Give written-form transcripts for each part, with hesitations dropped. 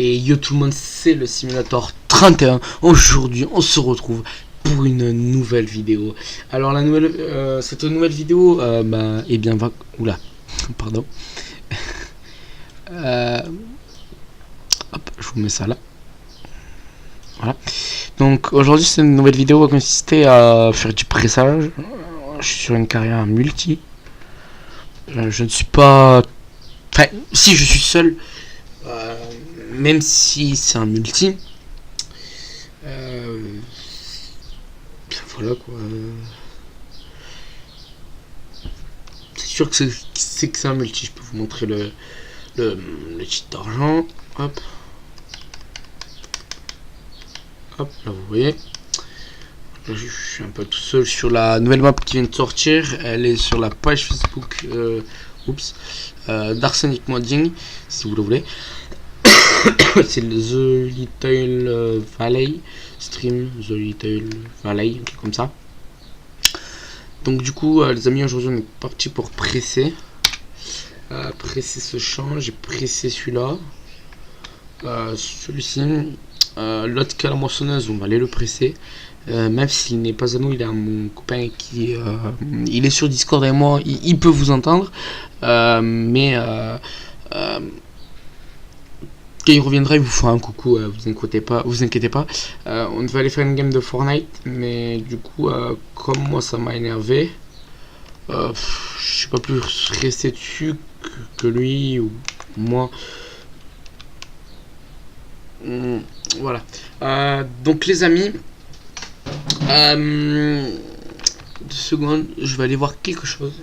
Et yo tout le monde, c'est le Simulator 31. Aujourd'hui, on se retrouve pour une nouvelle vidéo. Alors la nouvelle, cette nouvelle vidéo, eh bien va... Oula, pardon. Hop, je vous mets ça là. Voilà. Donc aujourd'hui, cette nouvelle vidéo va consister à faire du pressage. Je suis sur une carrière multi. Je ne suis pas... Enfin, si je suis seul, même si c'est un multi, voilà quoi. C'est sûr que c'est un multi. Je peux vous montrer le cheat d'argent. Hop. Hop, là vous voyez. Là, je suis un peu tout seul sur la nouvelle map qui vient de sortir. Elle est sur la page Facebook d'Arsenic Modding, si vous le voulez. C'est le The Little Valley stream, The Little Valley, un truc comme ça. Donc du coup les amis, aujourd'hui on est parti pour presser ce champ. J'ai pressé celui-là, celui-ci, l'autre qui a la moissonneuse, on va aller le presser. Même s'il n'est pas à nous, il est à mon copain qui il est sur Discord et moi, il peut vous entendre, mais quand il reviendra, il vous fera un coucou, vous inquiétez pas. On va aller faire une game de Fortnite, mais du coup, comme moi ça m'a énervé, je sais pas plus rester dessus que lui ou moi. Voilà. Donc les amis, 2 secondes, je vais aller voir quelque chose.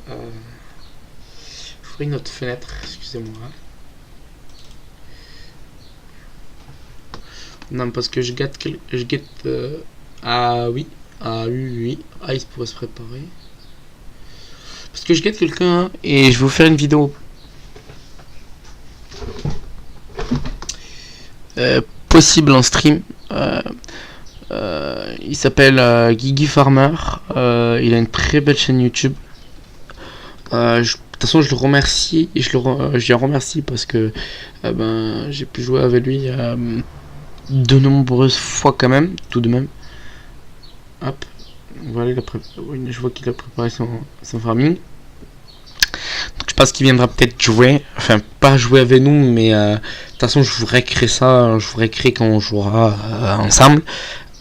Je ferai une autre fenêtre, excusez-moi. Non, parce que je guette ah oui, il se pourrait se préparer. Parce que je guette quelqu'un et je vais vous faire une vidéo. Possible en stream. Il s'appelle Gigi Farmer. Il a une très belle chaîne YouTube. De toute façon, je le remercie et je le remercie parce que j'ai pu jouer avec lui de nombreuses fois quand même, tout de même. Hop, voilà, je vois qu'il a préparé son farming. Donc je pense qu'il viendra peut-être jouer, enfin pas jouer avec nous, mais de toute façon je vous récréer ça, je vous récréer quand on jouera ensemble.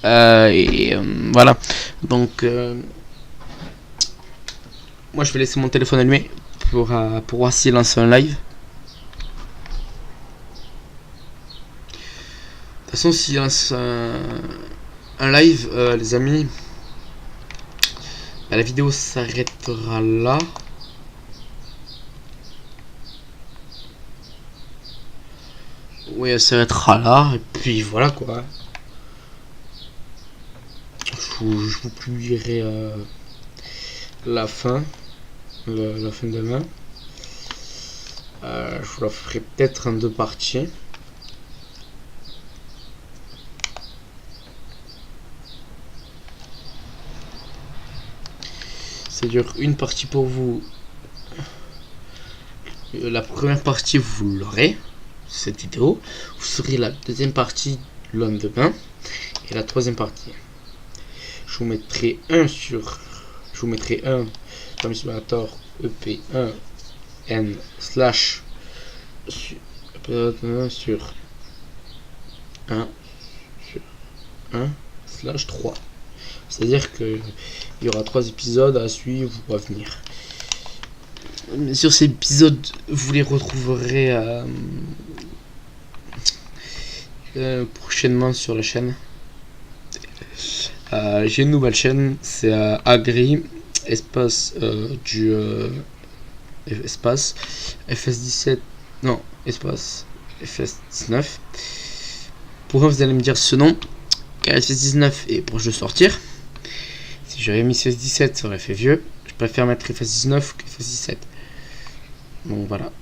Voilà, donc moi je vais laisser mon téléphone allumé pour voir s'il lance un live. De toute façon, s'il lance un live, les amis, la vidéo s'arrêtera là. Oui, elle s'arrêtera là. Et puis voilà quoi. Je vous publierai la fin de main. Je vous la ferai peut-être en 2 parties. C'est-à-dire une partie pour vous. La première partie vous l'aurez, cette vidéo. Vous serez la deuxième partie le lendemain. Et la troisième partie. Je vous mettrai un dans le simulator EP1N/ sur 1/3. C'est-à-dire que il y aura 3 épisodes à suivre ou à venir. Sur ces épisodes, vous les retrouverez prochainement sur la chaîne. J'ai une nouvelle chaîne, c'est Agri espace espace FS17, non, espace FS19. Pourquoi vous allez me dire ce nom? Car FS19 est proche de sortir. Si j'avais mis FS17, ça aurait fait vieux. Je préfère mettre FS19 que FS17. Donc voilà.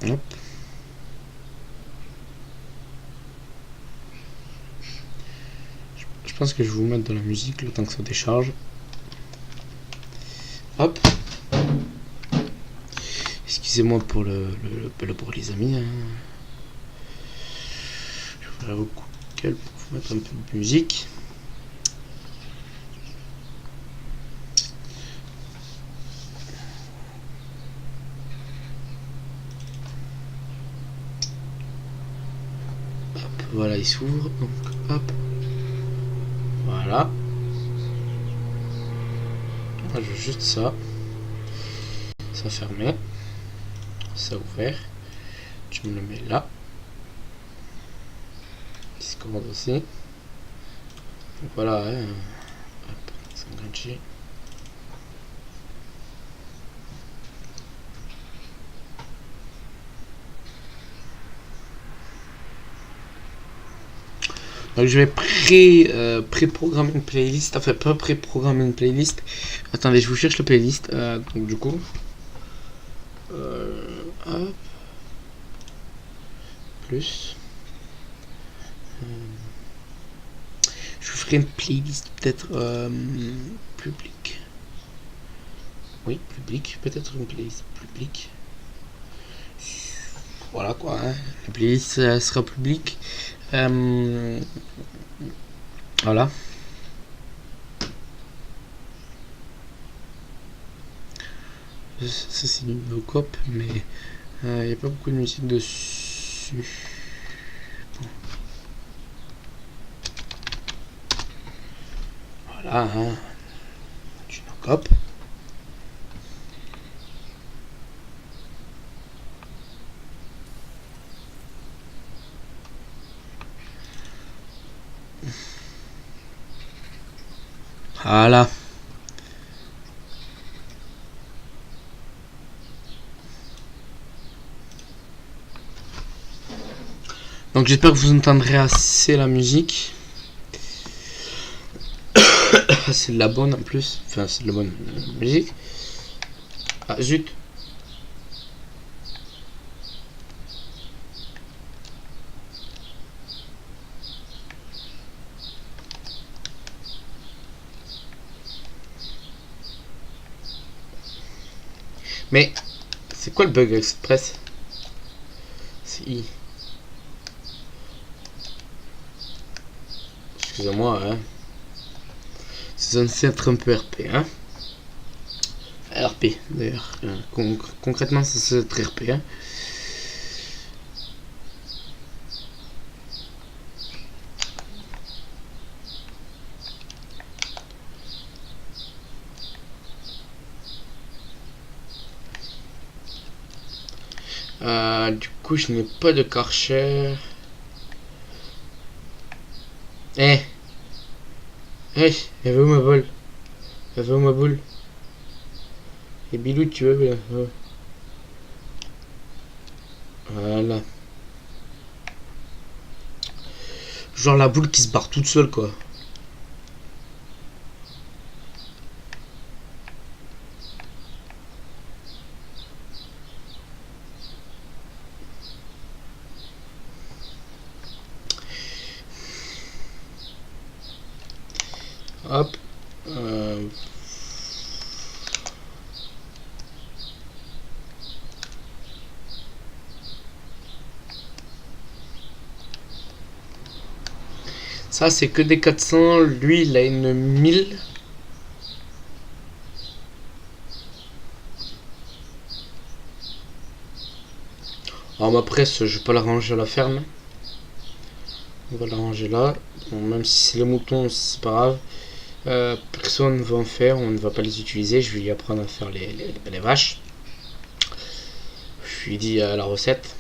Hop. Je pense que je vais vous mettre de la musique le temps que ça décharge. Hop. Excusez-moi pour pour les amis. Hein. Je voudrais beaucoup pour vous mettre un peu de musique. Hop, voilà, il s'ouvre. Donc, hop. Voilà. Je veux juste ça. Ça fermé. Ça ouvert. Tu me le mets là. Discord aussi. Donc voilà. Hein. Hop, 50G. Donc je vais pré-programmer une playlist. Enfin, pas pré-programmer une playlist. Attendez, je vous cherche la playlist. Donc du coup. Hop. Plus. Je vous ferai une playlist peut-être publique. Oui, publique. Peut-être une playlist publique. Voilà quoi. Hein. La playlist sera publique. Voilà. Ça c'est du Vocop, mais il n'y a pas beaucoup de musique dessus. Bon. Voilà, hein. Du Vocop. Voilà. Donc j'espère que vous entendrez assez la musique. C'est de la bonne en plus. Enfin, c'est de la bonne musique. Ah, zut. Mais c'est quoi le bug express? C'est I. Excusez-moi, hein. C'est censé être un peu RP, hein. RP, d'ailleurs. Concrètement, c'est censé être RP, hein. Du coup, je n'ai pas de Karcher. Eh, elle veut où ma boule? Elle veut où ma boule? Et Bilou, tu veux? Voilà. Genre la boule qui se barre toute seule, quoi. Hop. Ça, c'est que des 400. Lui, il a une 1000. Alors, ma presse, je vais pas la ranger à la ferme. On va la ranger là. Bon, même si c'est les moutons, c'est pas grave. Personne ne va en faire, on ne va pas les utiliser. Je vais lui apprendre à faire les vaches. Je lui dis la recette.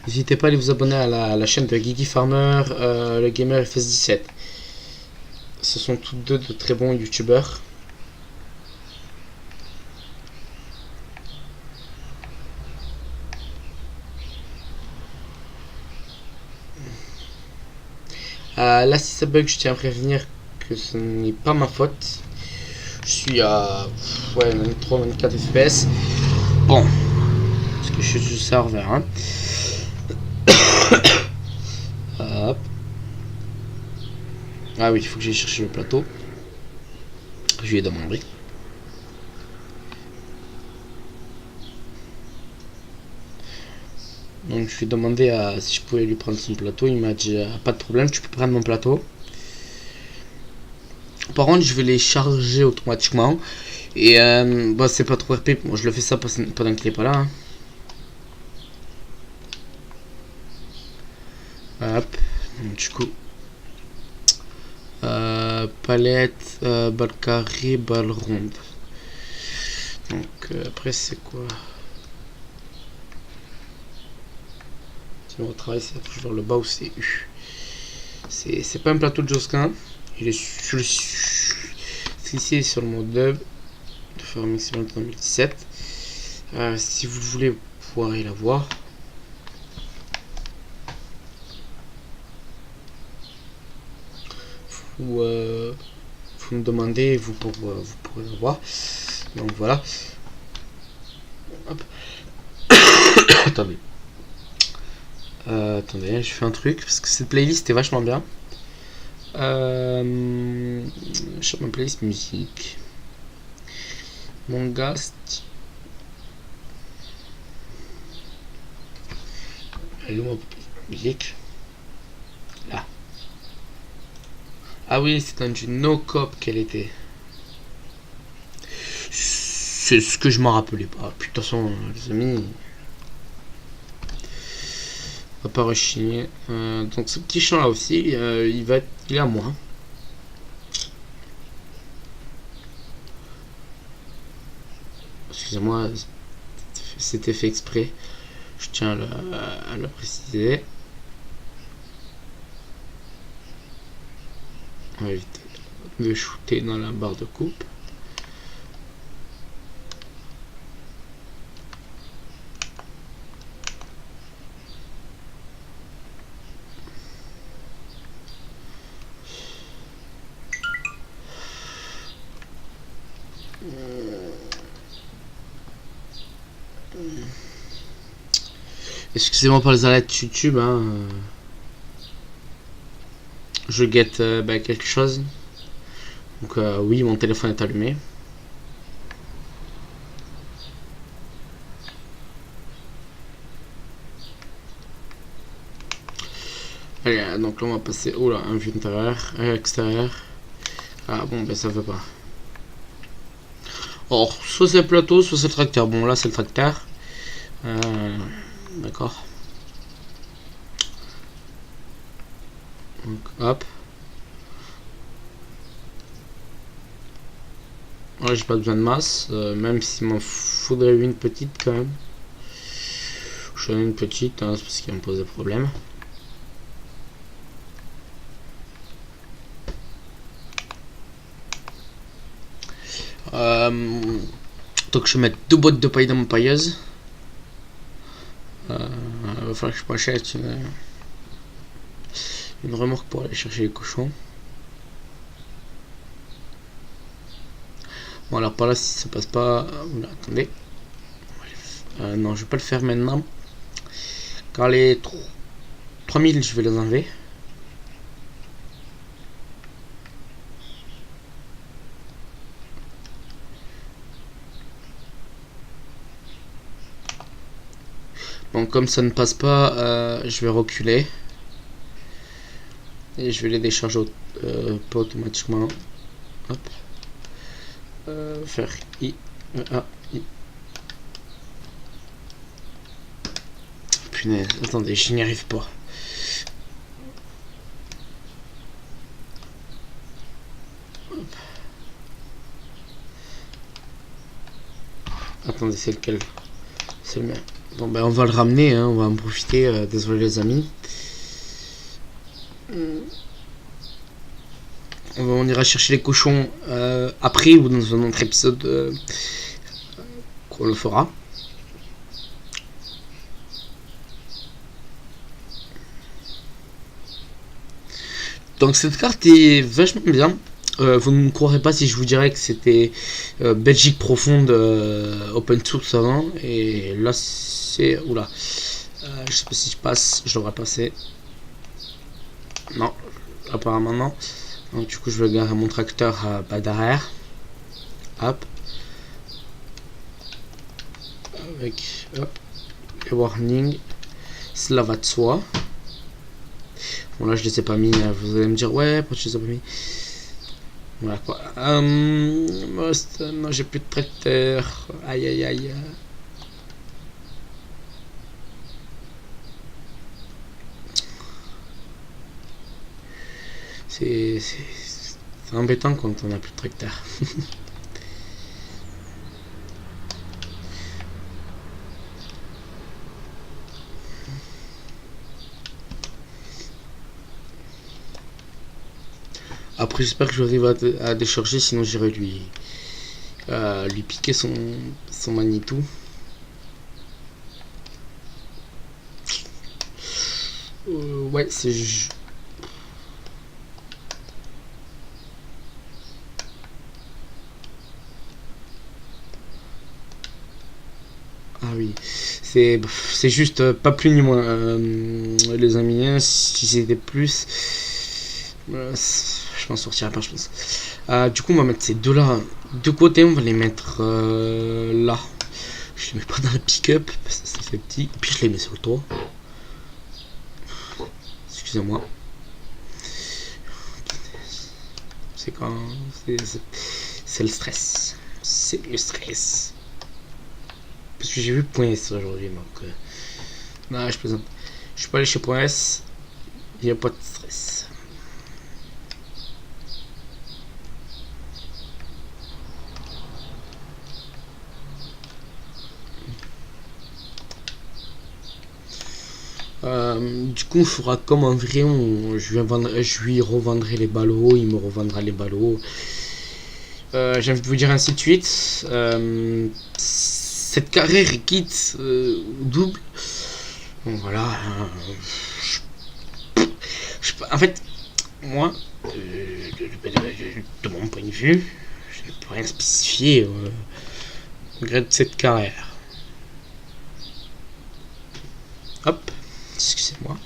N'hésitez pas à aller vous abonner à la chaîne de Geeky Farmer, le gamer FS17. Ce sont tous deux de très bons youtubeurs. Là, si ça bug, je tiens à prévenir que ce n'est pas ma faute. Je suis à 23-24 FPS. Bon, parce que je suis sur serveur. Hein. Hop. Ah oui, il faut que j'aille chercher le plateau. Je lui ai demandé. Donc je lui ai demandé si je pouvais lui prendre son plateau. Il m'a dit pas de problème, tu peux prendre mon plateau. Par contre, je vais les charger automatiquement. Et bah, c'est pas trop RP. Moi, je le fais ça pendant qu'il est pas là. Hein. Hop. Donc, du coup, palette, balle carrée, balle ronde. Donc après, c'est quoi? Sinon, au travail, c'est toujours le bas ou c'est U. C'est pas un plateau de Josquin. Il est sur le. C'est sur le mode dub. De faire un maximum 2017. Si vous voulez, vous pourrez la voir. Vous me demandez, vous pourrez la voir. Donc voilà. Hop. Attendez. Attendez, je fais un truc parce que cette playlist est vachement bien. Je cherche ma playlist musique. Manga. Elle est où ma musique? Là. Ah oui, c'est dans une no-cop qu'elle était. C'est ce que je m'en rappelais pas. Puis de toute façon, les amis. On va pas rechigner. Donc ce petit champ là aussi, il est à moi. Excusez-moi, c'était fait exprès. Je tiens à le préciser. On va éviter de shooter dans la barre de coupe. Excusez-moi pour les alertes YouTube, hein. Je guette quelque chose. Donc oui, mon téléphone est allumé. Allez, donc là on va passer. Oh là, un vue intérieur, extérieur. Ah bon, ben ça veut pas. Or, soit c'est le plateau, soit c'est le tracteur. Bon, là c'est le tracteur. D'accord. Donc hop. Ouais, j'ai pas besoin de masse, même s'il m'en faudrait une petite quand même. J'en ai une petite, hein, c'est parce qu'il me pose des problèmes. Donc je vais mettre 2 boîtes de paille dans mon pailleuse. Il va falloir que je m'achète une remorque pour aller chercher les cochons. Bon alors par là si ça passe pas. Oula, attendez. Non, je vais pas le faire maintenant. Car les 3000 je vais les enlever. Bon, comme ça ne passe pas, je vais reculer. Et je vais les décharger pas automatiquement. Hop. Faire I. A, I. Punaise, attendez, je n'y arrive pas. Hop. Attendez, c'est lequel? C'est le mien. Bon ben on va le ramener, hein, on va en profiter, désolé les amis. On ira chercher les cochons après ou dans un autre épisode qu'on le fera. Donc cette carte est vachement bien. Vous ne me croirez pas si je vous dirais que c'était Belgique profonde open source avant. Et là c'est... Oula. Je sais pas si je passe. Je devrais passer. Non. Apparemment non. Donc, du coup, je vais garer mon tracteur bah, derrière. Hop. Avec hop, les warnings. Cela va de soi. Bon, là, je les ai pas mis. Vous allez me dire, ouais, pourquoi tu les as pas mis? Voilà quoi. Non, j'ai plus de tracteur. Aïe aïe aïe. C'est embêtant quand on a plus de tracteur. Après, j'espère que j'arrive à décharger, sinon j'irai lui piquer son Manitou. Ouais, c'est... Ah oui, c'est juste pas plus ni moins, les amis. Hein, si c'était plus, je m'en sortirais pas, je pense. Du coup, on va mettre ces deux-là de côté. On va les mettre là. Je les mets pas dans le pick-up parce que ça fait petit. Puis je les mets sur le toit. Excusez-moi. C'est quand c'est le stress. C'est le stress. Parce que j'ai vu Point S aujourd'hui, donc... non, je plaisante. Je suis pas allé chez Point S. Il n'y a pas de stress. Du coup, on fera comme en vrai. Je lui revendrai les ballots. Il me revendra les ballots. J'ai envie de vous dire ainsi de suite. Cette carrière quitte double. Bon, voilà. En fait, moi, de mon point de vue, je ne peux rien spécifier au regret de cette carrière. Hop, excusez-moi.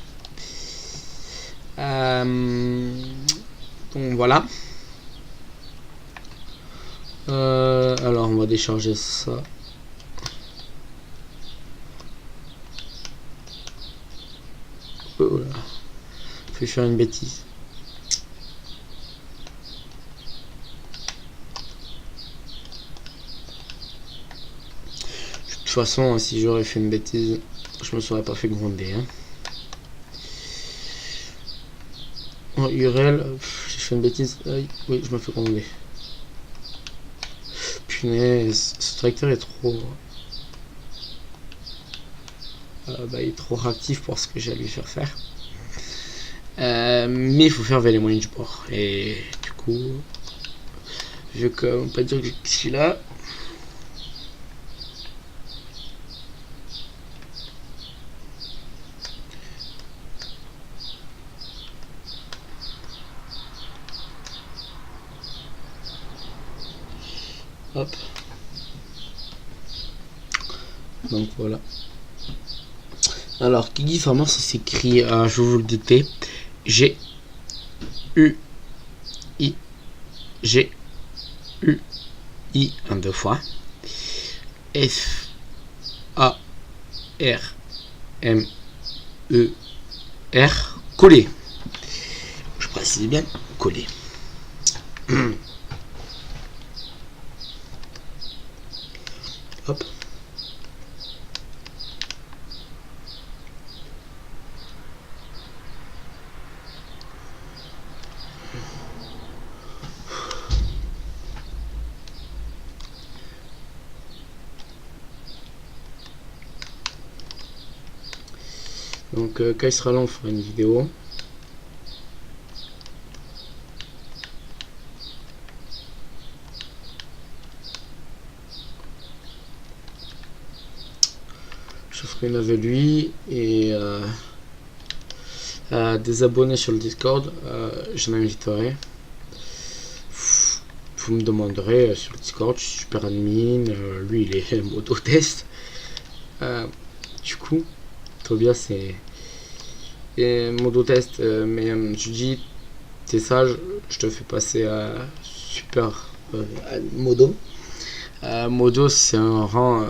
Donc voilà. Alors on va décharger ça. Oh là. Je vais faire une bêtise. De toute façon, si j'aurais fait une bêtise, je me serais pas fait gronder. Hein. Oh, URL, j'ai fait une bêtise. Oui, je me fais gronder. Punaise, ce tracteur est trop... il est trop réactif pour ce que j'ai à lui faire faire. Mais il faut faire avec les moyens du bord. Et du coup, je vais quand même pas dire que je suis là. Hop. Donc voilà. Alors, Gigi Farmer, ça s'écrit, je vais vous le dicter, G U I G U I en deux fois, F A R M E R, collé. Je précise bien, collé. Hop. Donc quand il sera là, on fera une vidéo. Je ferai une avec lui et des abonnés sur le Discord, je m'inviterai. Vous me demanderez sur le Discord, je suis super admin, lui il est moto test. Du coup, Tobias c'est modo test, mais je dis C'est ça, je te fais passer à super à Modo. Modo, c'est un rang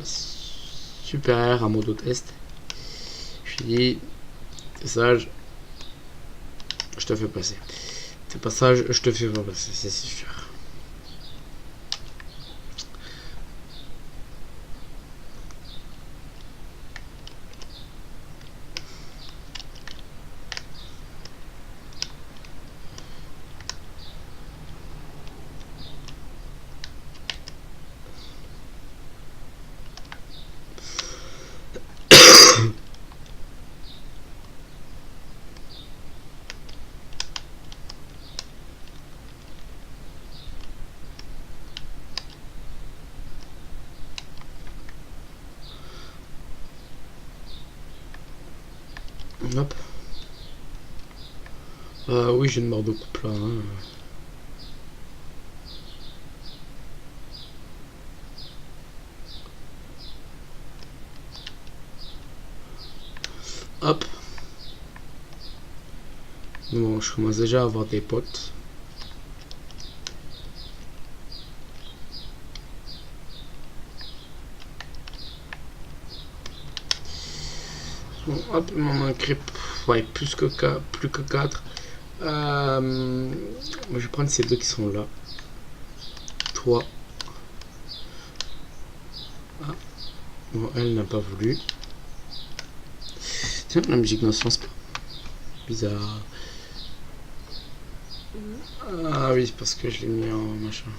supérieur à Modo Test. Je dis, c'est ça, je te fais passer. C'est pas ça, je te fais pas passer, c'est sûr. Hop. Oui, j'ai une mort de couple là. Hein. Hop. Bon, je commence déjà à avoir des potes. Bon, hop, il m'en manquerait ouais, plus que 4. Je vais prendre ces deux qui sont là. 3. Ah. Bon, elle n'a pas voulu. Tiens, la musique ne sens pas. Bizarre. Ah oui, parce que je l'ai mis en machin.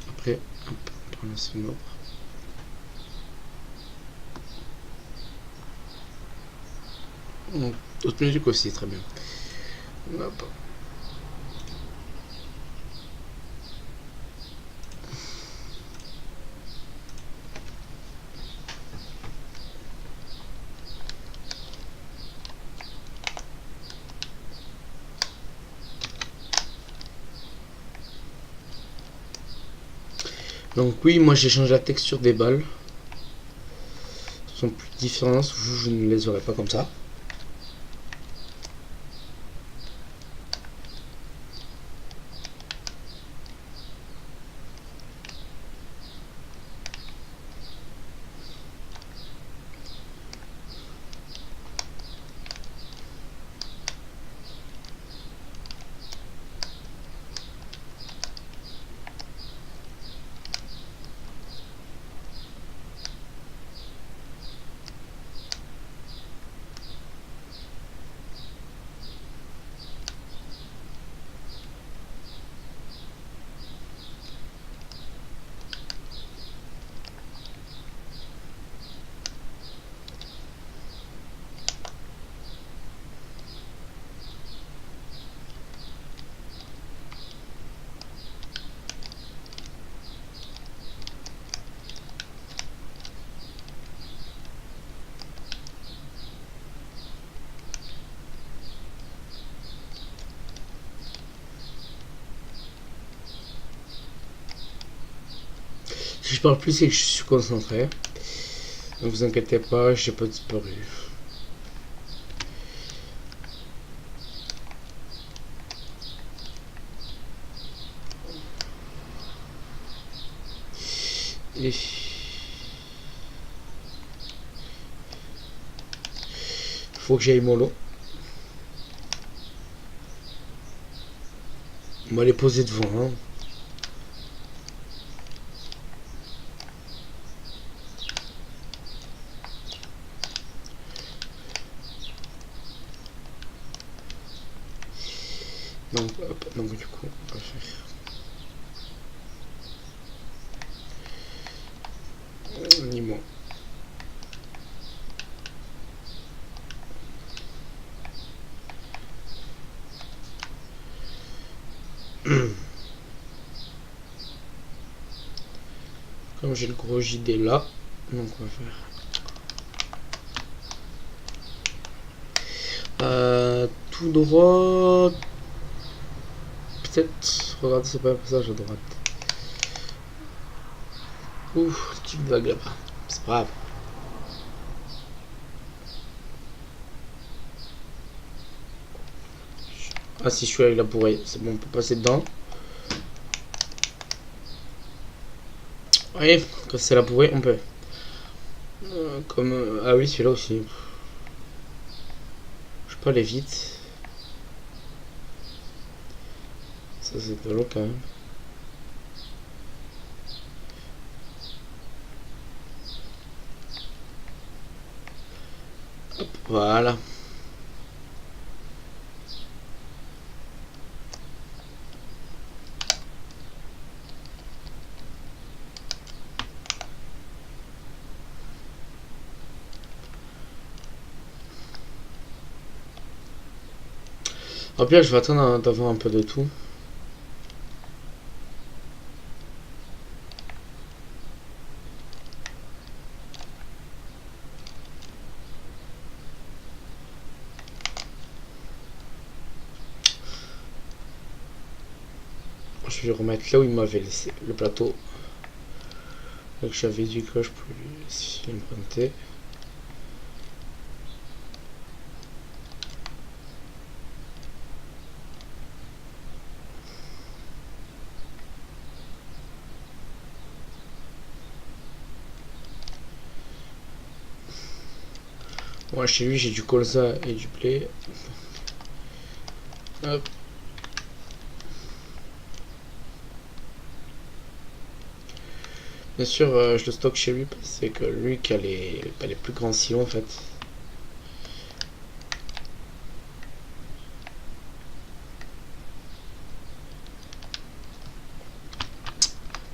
Après, hop, on prend la sonore. D'autres musiques aussi, très bien. Hop. Donc oui, moi j'ai changé la texture des balles. Elles sont plus différentes, je ne les aurais pas comme ça. Si je parle plus, c'est que je suis concentré. Ne vous inquiétez pas, j'ai pas disparu. Et... faut que j'aille mollo. On va les poser devant. Hein. Donc, hop, donc du coup, on va faire... Ni-moi. Comme j'ai le gros JD là, donc on va faire tout droit. Peut-être, regardez, c'est pas un passage à droite. Ouf, petite vague là-bas. C'est pas grave. Ah, si je suis avec la bourrée, c'est bon, on peut passer dedans. Oui, quand c'est la bourrée, on peut. Comme. Ah oui, celui-là aussi. Je peux aller vite. Ça, c'est de l'eau quand même. Hop, voilà. Au pire, je vais attendre d'avoir un peu de tout. Je vais remettre là où il m'avait laissé le plateau. Là que j'avais dit que je pouvais l'emprunter. Moi, chez lui, j'ai du colza et du blé. Hop. Bien sûr, je le stocke chez lui parce que c'est que lui qui a les plus grands silos en fait.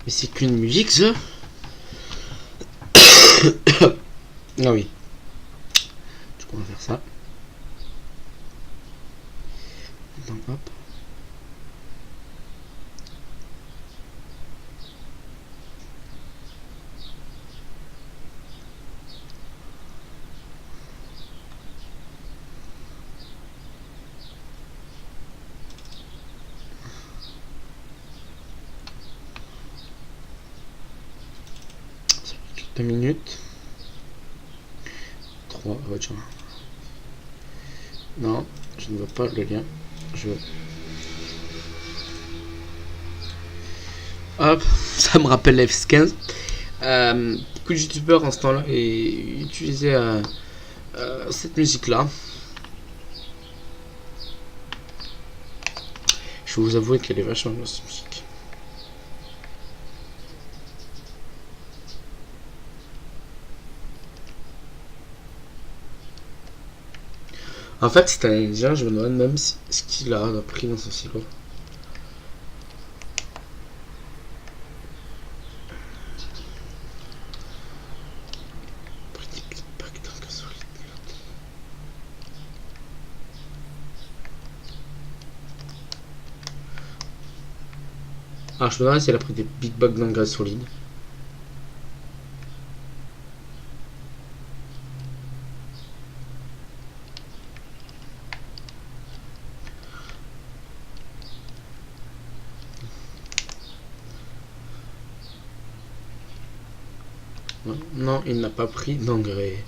Mais c'est qu'une musique, ça. Ah oui. Du coup, on va faire ça. Donc, hop. Ça fait 2 minutes. 3, tiens. Non, je ne veux pas le lien. Je veux. Hop, ça me rappelle l'F15. Beaucoup de youtubeurs en ce temps-là et utilisaient cette musique-là. Je vais vous avouer qu'elle est vachement bien cette musique. En fait, c'est un indien, je me demande même ce qu'il a pris dans son silo. Ah, je me demande si elle a pris des big bugs d'engrais solide. Non, il n'a pas pris d'engrais.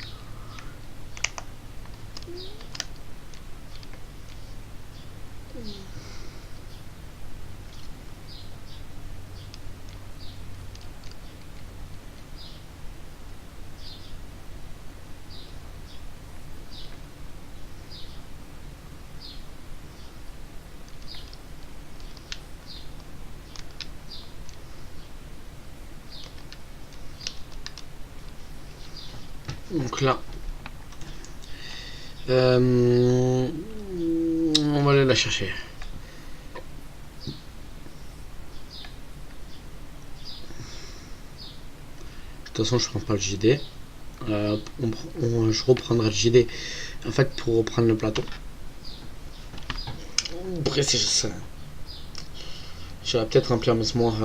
Donc là, on va aller la chercher. De toute façon, je prends pas le JD. Je reprendrai le JD en fait pour reprendre le plateau. Après, c'est juste ça. Je vais peut-être remplir mes mémoire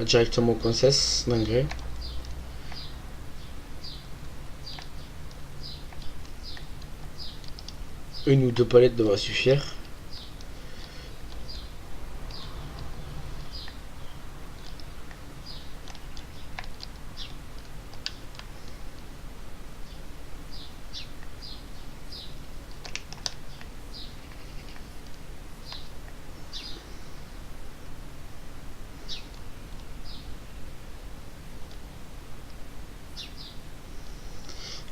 directement au Concess d'engrais. Une ou deux palettes devraient suffire.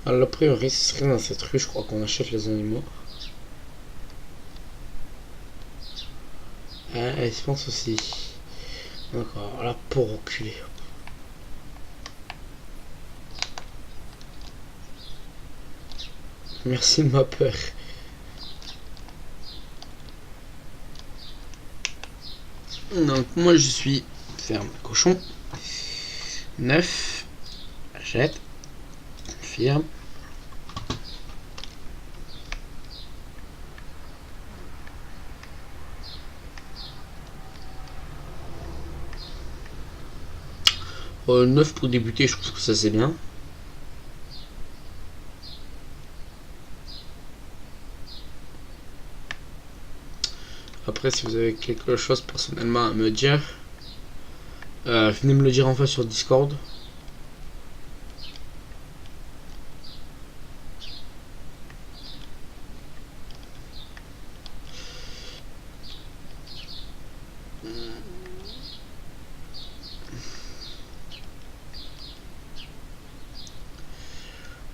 Alors, a priori, ce serait dans cette rue, je crois qu'on achète les animaux. Je pense aussi. D'accord, là pour reculer. Merci de ma peur. Donc moi je suis ferme cochon. 9. Achète. Firme. Euh, 9 pour débuter, je trouve que ça c'est bien. Après, si vous avez quelque chose personnellement à me dire, venez me le dire en face sur Discord.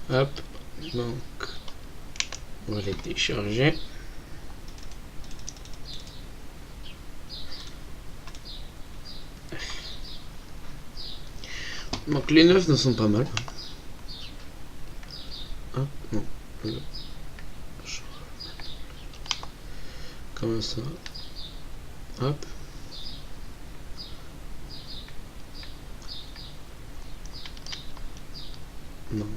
Hop, donc on va les télécharger. Donc les 9 ne sont pas mal. Hop, non. Comme ça. Hop. Donc.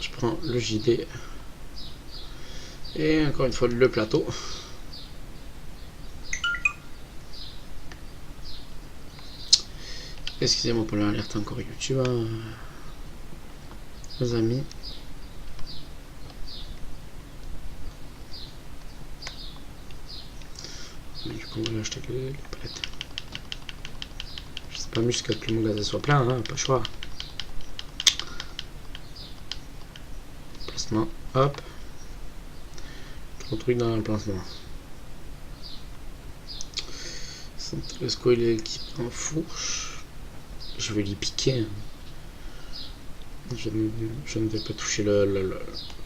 Je prends le JD. Et encore une fois le plateau. Excusez-moi pour l'alerte encore YouTube, hein, les amis. Mais du coup, on va acheter les palettes. Je sais pas mieux jusqu'à ce que le magasin soit plein, hein, pas le choix. Placement, hop. Trop de trucs dans le placement. Le squat il est équipé en fourche. Je vais lui piquer. Hein. Je ne vais pas toucher la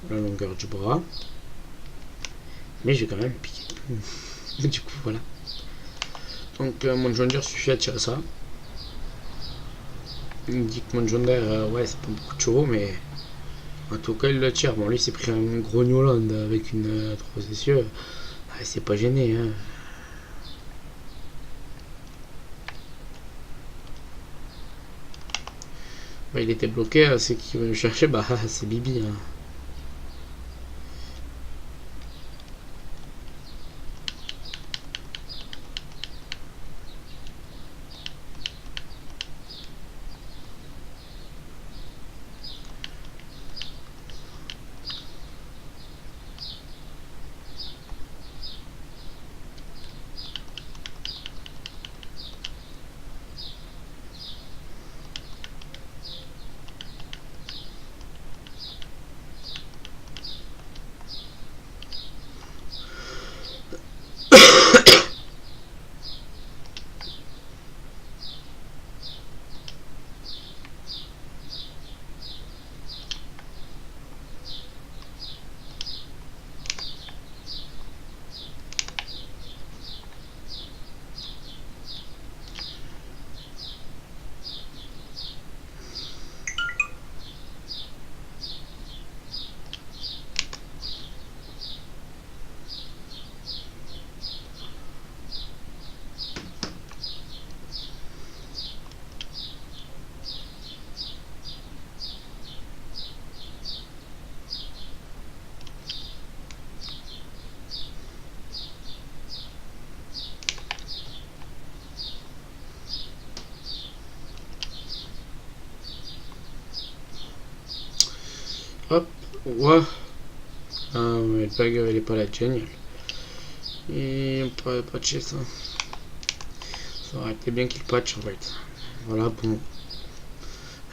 longueur du bras. Mais je vais quand même piquer. Du coup, voilà. Donc, mon John Deere suffit à tirer ça. Il me dit que mon John Deere, ouais, c'est pas beaucoup de chevaux, mais en tout cas, il le tire. Bon, lui, s'est pris un gros New Holland avec une 3 essieux. Ah, c'est pas gêné, hein. Bah, il était bloqué, c'est qui veut me chercher, bah, c'est Bibi, hein. Hop, ouais. Ah, mais le bug, il est pas là, génial. Et on peut patcher ça. Ça aurait été bien qu'il patch en fait. Voilà, bon.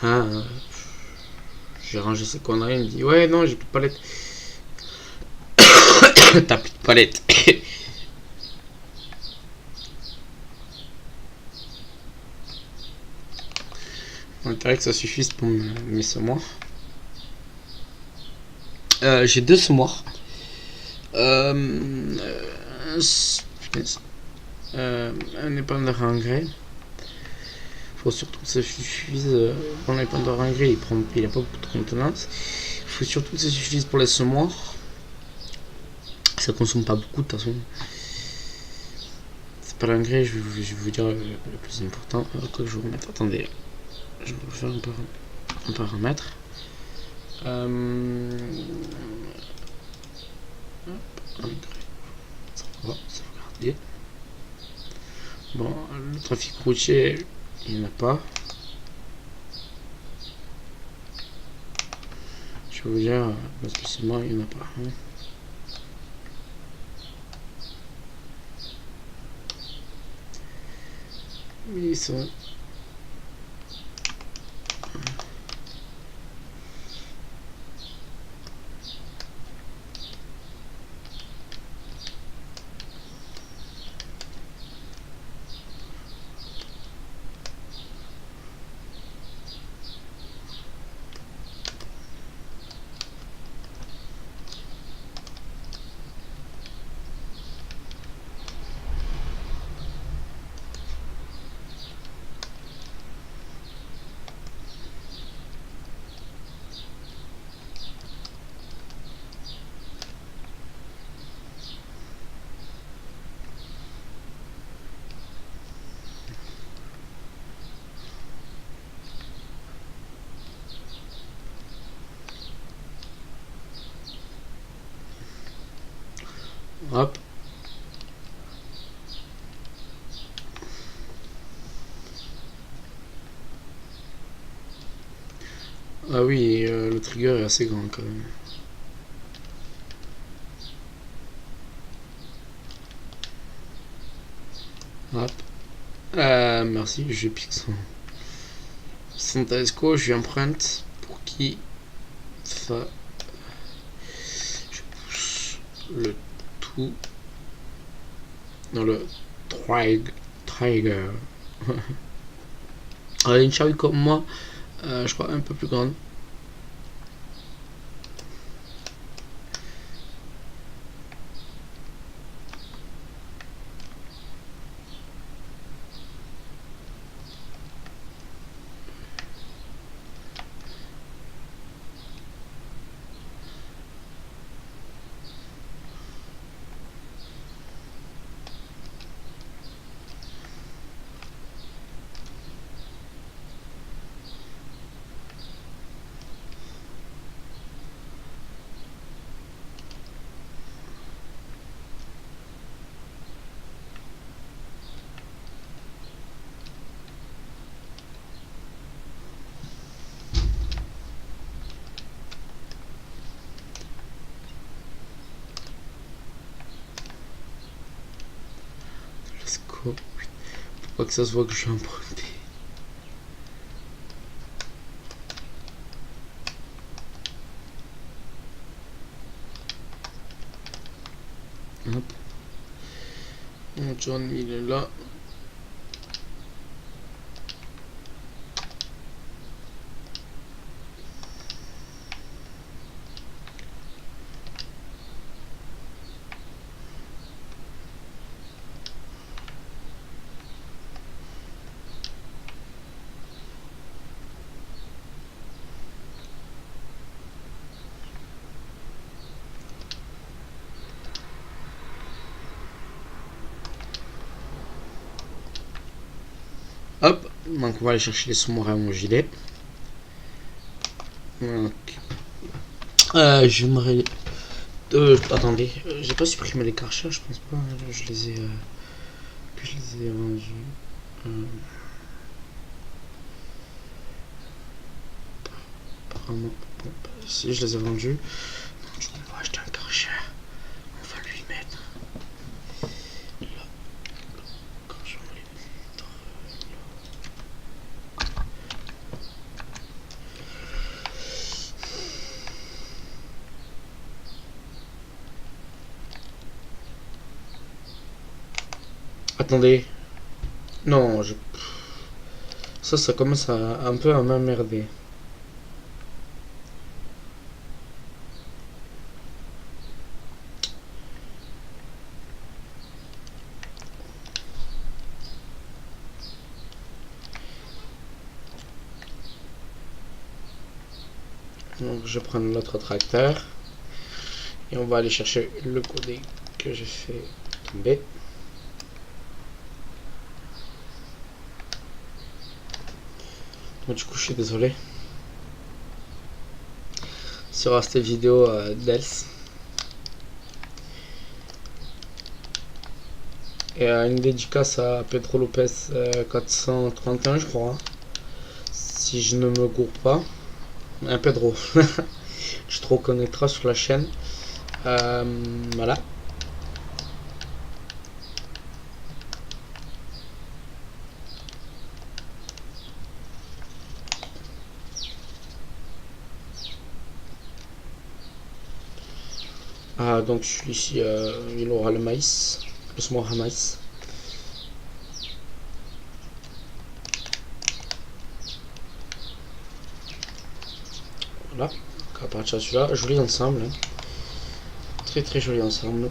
Ah, j'ai rangé ces conneries, il me dit ouais, non, j'ai plus de palette. T'as plus de palette. intérêt que ça suffise pour mes semoirs. J'ai 2 semoirs. Punaise. Un épandeur à engrais. Faut surtout que ça suffise pour l'épandeur à engrais. Il a pas beaucoup de contenance. Faut surtout que ça suffise pour les semoirs. Ça consomme pas beaucoup de toute façon. C'est pas l'engrais, je vais vous dire le plus important. Que je vous remette. Attendez, je vais vous faire un paramètre. Hop, sauvegarder. Bon, le trafic routier, il n'y en a pas. Je vais vous dire, spécialement, il n'y en a pas. Hein. Oui, ça. Hop. Ah oui, le trigger est assez grand quand même. Hop. Merci, je pique son Tesco, je lui emprunte pour qui ça. Je pousse le tout dans le trigger. Une charrue comme moi, je crois un peu plus grande. Let's go. Faut pas que ça se voit que je suis emprunté. Hop. Mon John, il est là. Hop, donc on va aller chercher les sous-marins à mon gilet. Okay. J'aimerais. Attendez, j'ai pas supprimé les karchers, je pense pas. Je les ai vendus. Apparemment, bon, si je les ai vendus. Du coup, on va acheter un karcher. On va lui mettre. Là. Quand je vais les mettre. Attendez. Non, Ça commence un peu à m'emmerder. Donc je prends l'autre tracteur et on va aller chercher le codé que j'ai fait tomber. Donc, du coup je suis désolé sur cette vidéo d'Els. Et une dédicace à Pedro Lopez 431 je crois, hein, si je ne me gourre pas. Un Pedro. Tu te reconnaîtras sur la chaîne. Voilà. Ah, donc celui-ci, il aura le maïs, le small maïs. Voilà. Donc à partir de celui-là, joli ensemble. Hein. Très très joli ensemble.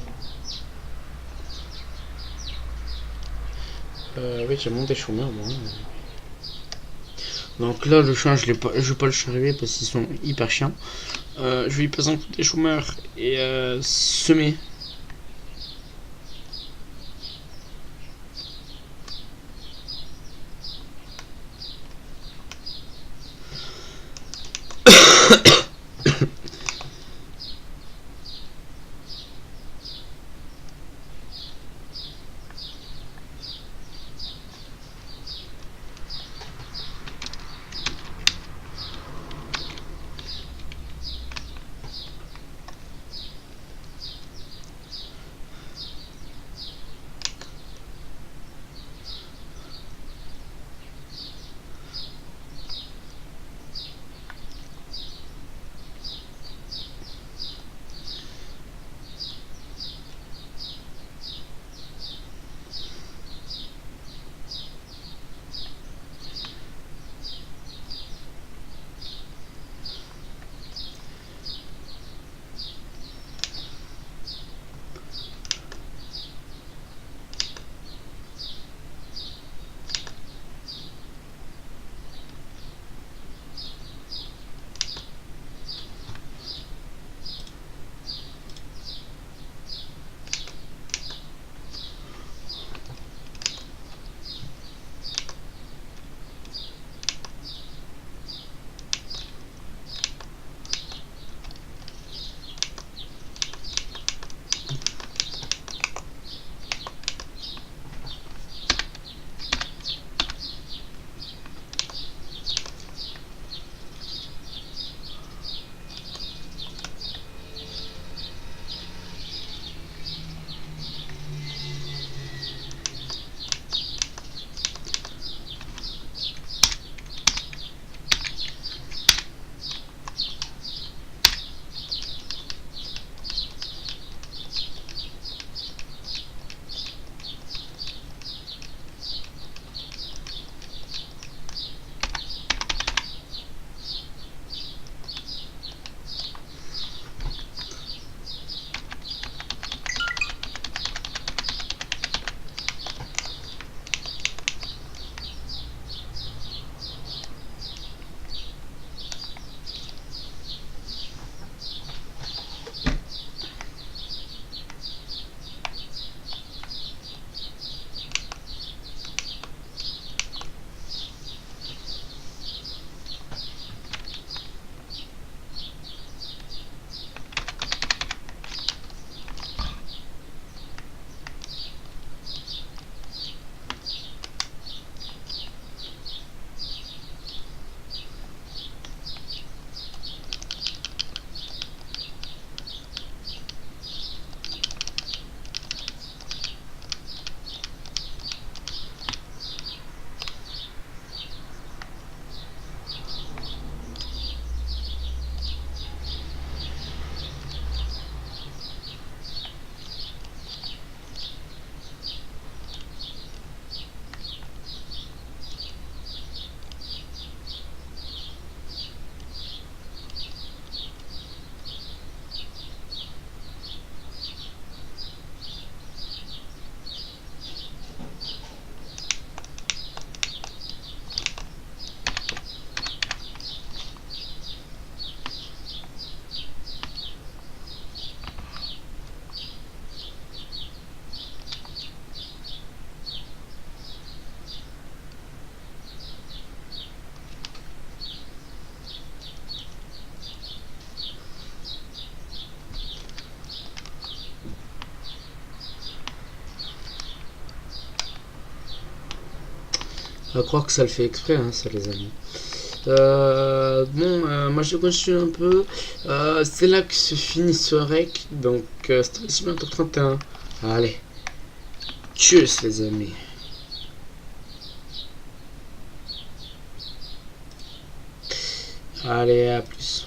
Oui, j'ai monté chômeur moi. Donc là, le champ, je vais pas le charrier parce qu'ils sont hyper chiants. Je vais y passer un coup des chômeurs et semer. À croire que ça le fait exprès, hein, ça les amis. Bon, moi je continue un peu. C'est là que se finit ce rec. Donc, c'était aussi bientôt 31. Allez, tchuss les amis. Allez, à plus.